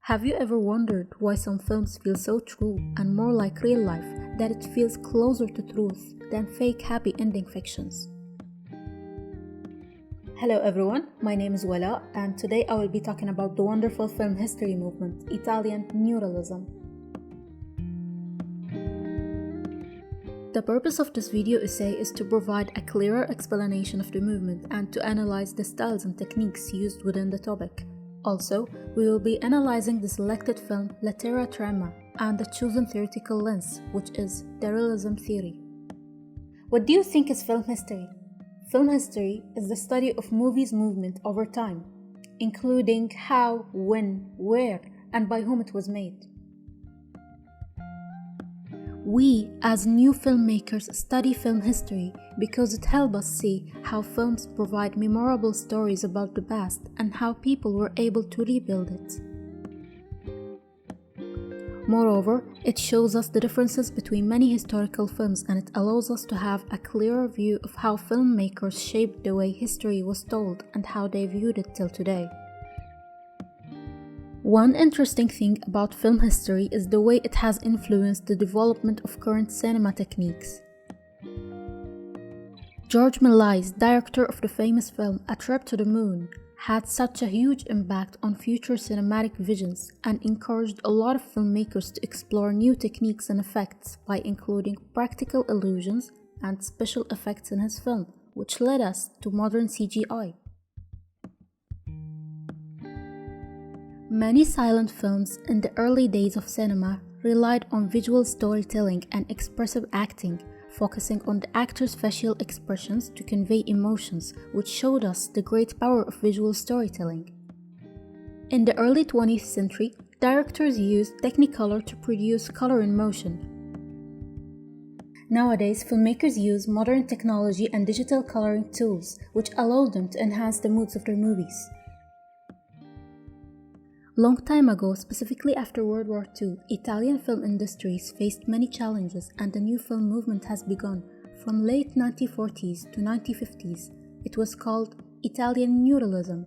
Have you ever wondered why some films feel so true and more like real life that it feels closer to truth than fake happy ending fictions? Hello everyone, my name is Wala and today I will be talking about the wonderful film history movement, Italian Neorealism. The purpose of this video essay is to provide a clearer explanation of the movement and to analyze the styles and techniques used within the topic. Also, we will be analyzing the selected film Lettera Trema and the chosen theoretical lens, which is the realism theory. What do you think is film history? Film history is the study of movies' movement over time, including how, when, where, and by whom it was made. We, as new filmmakers, study film history because it helps us see how films provide memorable stories about the past and how people were able to rebuild it. Moreover, it shows us the differences between many historical films and it allows us to have a clearer view of how filmmakers shaped the way history was told and how they viewed it till today. One interesting thing about film history is the way it has influenced the development of current cinema techniques. George Méliès, director of the famous film A Trip to the Moon, had such a huge impact on future cinematic visions and encouraged a lot of filmmakers to explore new techniques and effects by including practical illusions and special effects in his film, which led us to modern CGI. Many silent films in the early days of cinema relied on visual storytelling and expressive acting, focusing on the actors' facial expressions to convey emotions, which showed us the great power of visual storytelling. In the early 20th century, directors used Technicolor to produce color in motion. Nowadays, filmmakers use modern technology and digital coloring tools, which allow them to enhance the moods of their movies. Long time ago, specifically after World War II, Italian film industries faced many challenges and a new film movement has begun. From late 1940s to 1950s, it was called Italian Neorealism.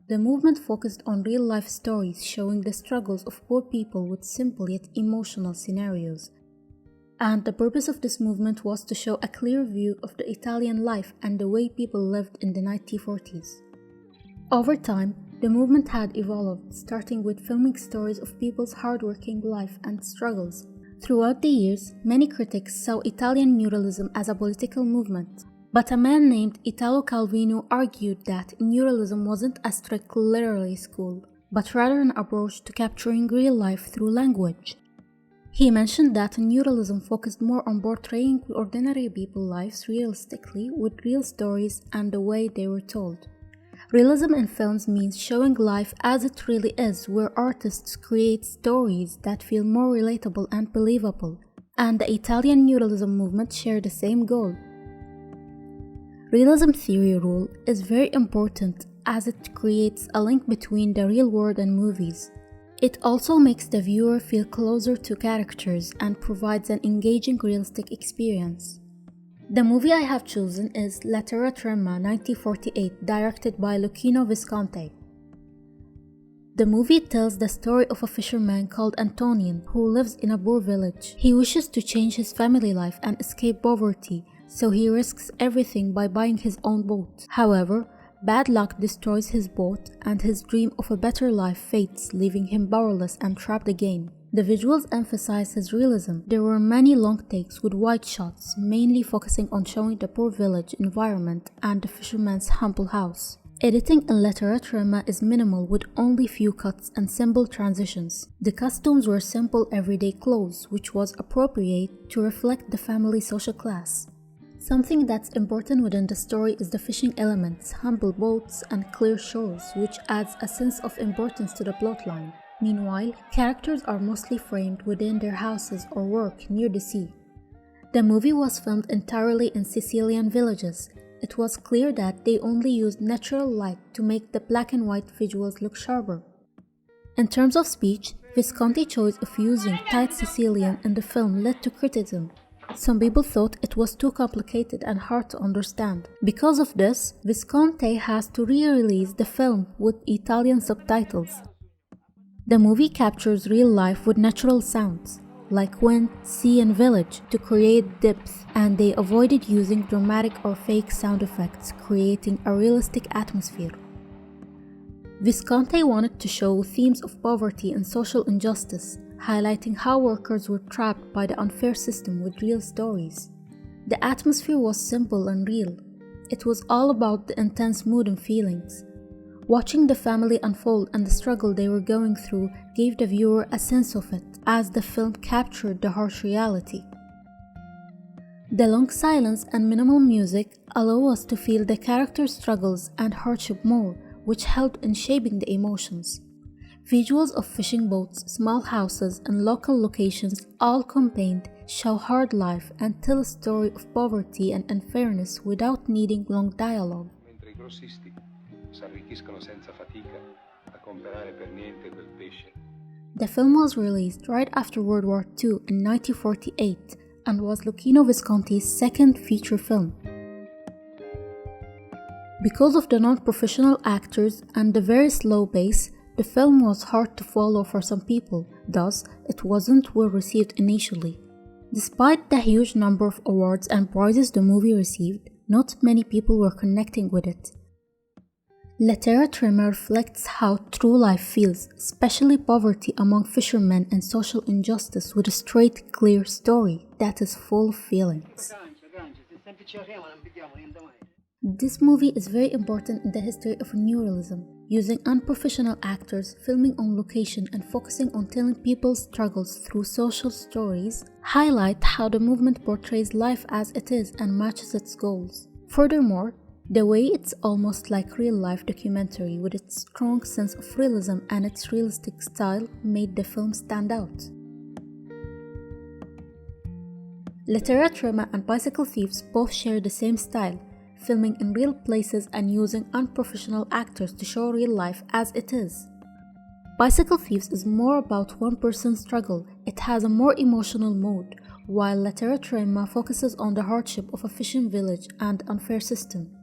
The movement focused on real-life stories showing the struggles of poor people with simple yet emotional scenarios. And the purpose of this movement was to show a clear view of the Italian life and the way people lived in the 1940s. Over time, the movement had evolved, starting with filming stories of people's hardworking life and struggles. Throughout the years, many critics saw Italian Neorealism as a political movement, but a man named Italo Calvino argued that Neorealism wasn't a strict literary school, but rather an approach to capturing real life through language. He mentioned that Neorealism focused more on portraying ordinary people's lives realistically with real stories and the way they were told. Realism in films means showing life as it really is, where artists create stories that feel more relatable and believable, and the Italian Neorealism movement share the same goal. Realism theory rule is very important as it creates a link between the real world and movies. It also makes the viewer feel closer to characters and provides an engaging realistic experience. The movie I have chosen is Lettera Trema 1948, directed by Luchino Visconti. The movie tells the story of a fisherman called Antonian who lives in a poor village. He wishes to change his family life and escape poverty, so he risks everything by buying his own boat. However, bad luck destroys his boat and his dream of a better life fades, leaving him powerless and trapped again. The visuals emphasize his realism. There were many long takes with wide shots, mainly focusing on showing the poor village environment and the fisherman's humble house. Editing in Lettera Trema is minimal with only few cuts and simple transitions. The costumes were simple everyday clothes, which was appropriate to reflect the family's social class. Something that's important within the story is the fishing elements, humble boats, and clear shores, which adds a sense of importance to the plotline. Meanwhile, characters are mostly framed within their houses or work near the sea. The movie was filmed entirely in Sicilian villages. It was clear that they only used natural light to make the black and white visuals look sharper. In terms of speech, Visconti's choice of using tight Sicilian in the film led to criticism. Some people thought it was too complicated and hard to understand. Because of this, Visconti has to re-release the film with Italian subtitles. The movie captures real life with natural sounds, like wind, sea, and village, to create depth, and they avoided using dramatic or fake sound effects, creating a realistic atmosphere. Visconti wanted to show themes of poverty and social injustice, highlighting how workers were trapped by the unfair system with real stories. The atmosphere was simple and real. It was all about the intense mood and feelings. Watching the family unfold and the struggle they were going through gave the viewer a sense of it, as the film captured the harsh reality. The long silence and minimal music allow us to feel the characters' struggles and hardship more, which helped in shaping the emotions. Visuals of fishing boats, small houses, and local locations, all combined, show hard life and tell a story of poverty and unfairness without needing long dialogue. The film was released right after World War II in 1948 and was Luchino Visconti's second feature film. Because of the non-professional actors and the very slow pace, the film was hard to follow for some people, thus it wasn't well received initially. Despite the huge number of awards and prizes the movie received, not many people were connecting with it. La Terra Trema reflects how true life feels, especially poverty among fishermen and social injustice, with a straight, clear story that is full of feelings. This movie is very important in the history of Neorealism, using unprofessional actors, filming on location and focusing on telling people's struggles through social stories, highlight how the movement portrays life as it is and matches its goals. Furthermore, the way it's almost like real-life documentary with its strong sense of realism and its realistic style made the film stand out. La Terra Trema and Bicycle Thieves both share the same style, filming in real places and using unprofessional actors to show real life as it is. Bicycle Thieves is more about one person's struggle, it has a more emotional mood, while La Terra Trema focuses on the hardship of a fishing village and unfair system.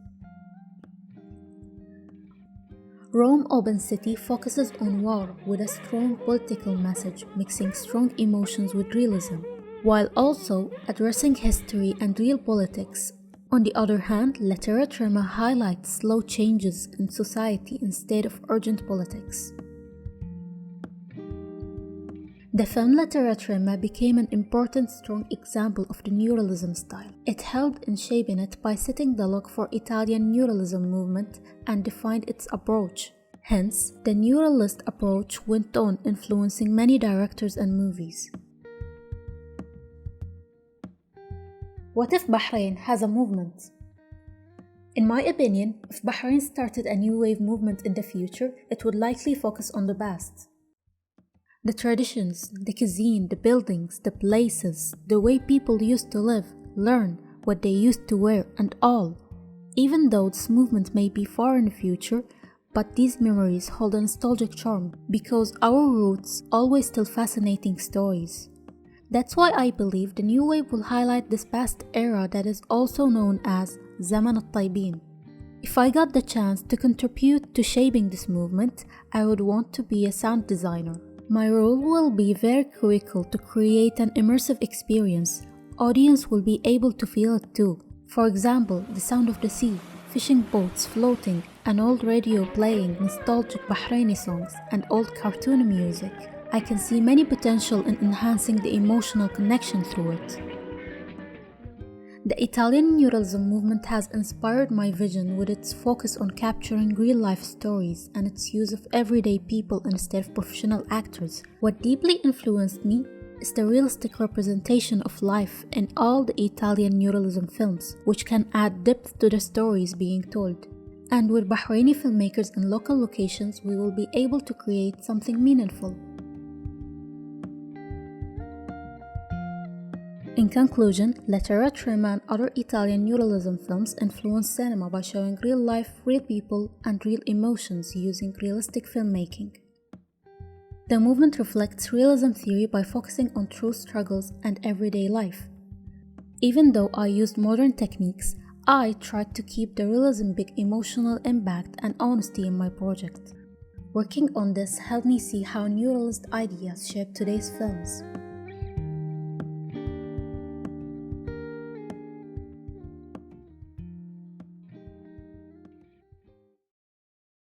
Rome Open City focuses on war with a strong political message, mixing strong emotions with realism, while also addressing history and real politics. On the other hand, La Terra Trema highlights slow changes in society instead of urgent politics. The film La Terra Trema became an important strong example of the Neorealism style. It helped in shaping it by setting the look for Italian Neorealism movement and defined its approach. Hence, the Neorealist approach went on influencing many directors and movies. What if Bahrain has a movement? In my opinion, if Bahrain started a new wave movement in the future, it would likely focus on the past. The traditions, the cuisine, the buildings, the places, the way people used to live, learn, what they used to wear, and all. Even though this movement may be far in the future, but these memories hold a nostalgic charm because our roots always tell fascinating stories. That's why I believe the new wave will highlight this past era that is also known as Zaman al-Taybin. If I got the chance to contribute to shaping this movement, I would want to be a sound designer. My role will be very critical to create an immersive experience. Audience will be able to feel it too. For example, the sound of the sea, fishing boats floating, an old radio playing nostalgic Bahraini songs, and old cartoon music. I can see many potential in enhancing the emotional connection through it. The Italian Neorealism movement has inspired my vision with its focus on capturing real-life stories and its use of everyday people instead of professional actors. What deeply influenced me is the realistic representation of life in all the Italian Neorealism films, which can add depth to the stories being told. And with Bahraini filmmakers in local locations, we will be able to create something meaningful. In conclusion, La Terra Trema and other Italian Neorealism films influence cinema by showing real life, real people, and real emotions using realistic filmmaking. The movement reflects realism theory by focusing on true struggles and everyday life. Even though I used modern techniques, I tried to keep the realism big emotional impact and honesty in my project. Working on this helped me see how neorealist ideas shape today's films.